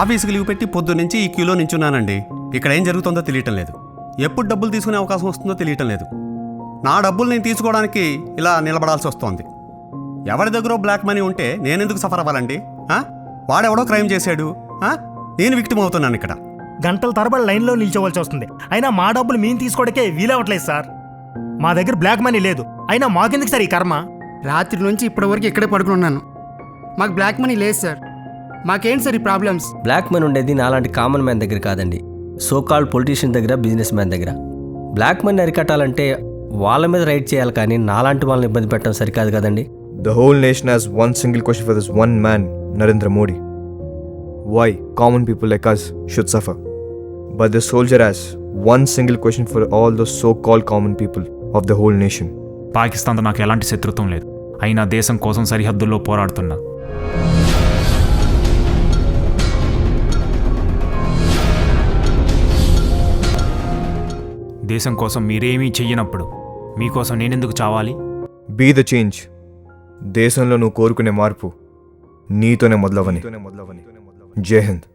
ఆఫీస్కి లీవ్ పెట్టి పొద్దున్నుంచి ఈ క్యూలో నించున్నానండి. ఇక్కడ ఏం జరుగుతుందో తెలియటం లేదు. ఎప్పుడు డబ్బులు తీసుకునే అవకాశం వస్తుందో తెలియటం లేదు. నా డబ్బులు నేను తీసుకోవడానికి ఇలా నిలబడాల్సి వస్తోంది. ఎవరి దగ్గర బ్లాక్ మనీ ఉంటే నేనెందుకు సఫర్ అవ్వాలండి? వాడెవడో క్రైమ్ చేశాడు, నేను విక్టిమ్ అవుతున్నాను ఇక్కడ. గంటల తరబడి లైన్లో నిల్చోవలసి వస్తుంది. అయినా మా డబ్బులు మేము తీసుకోవడానికే వీలవట్లేదు సార్. మా దగ్గర బ్లాక్ మనీ లేదు, అయినా మాకెందుకు సార్ ఈ కర్మ? రాత్రి నుంచి ఇప్పటి వరకు ఇక్కడే పడుకున్నాను. మాకు బ్లాక్ మనీ లేదు సార్. మాకేంటి సార్ ఈ ప్రాబ్లమ్స్? బ్లాక్ మనీ ఉండేది నాలాంటి కామన్ మ్యాన్ దగ్గర కాదండి, సో కాల్డ్ పొలిటీషియన్ దగ్గర, బిజినెస్ మ్యాన్ దగ్గర. బ్లాక్ మనీ అరికట్టాలంటే వాళ్ళ మీద రైడ్ చేయాలి, కానీ నాలాంటి వాళ్ళని ఇబ్బంది పెట్టడం సరికాదు కదండి. The whole nation has one single question for this one man, Narendra Modi. Why common people like us should suffer? But the soldier has one single question for all those so-called common people of the whole nation. పాకిస్తాన్తో నాకు ఎలాంటి శత్రుత్వం లేదు, అయినా దేశం కోసం సరిహద్దుల్లో పోరాడుతున్నా. దేశం కోసం మీరేమీ చెయ్యనప్పుడు మీకోసం నేనెందుకు చావాలి? Be the change. దేశంలో నువ్వు కోరుకునే మార్పు నీతోనే మొదలవని. జై హింద్.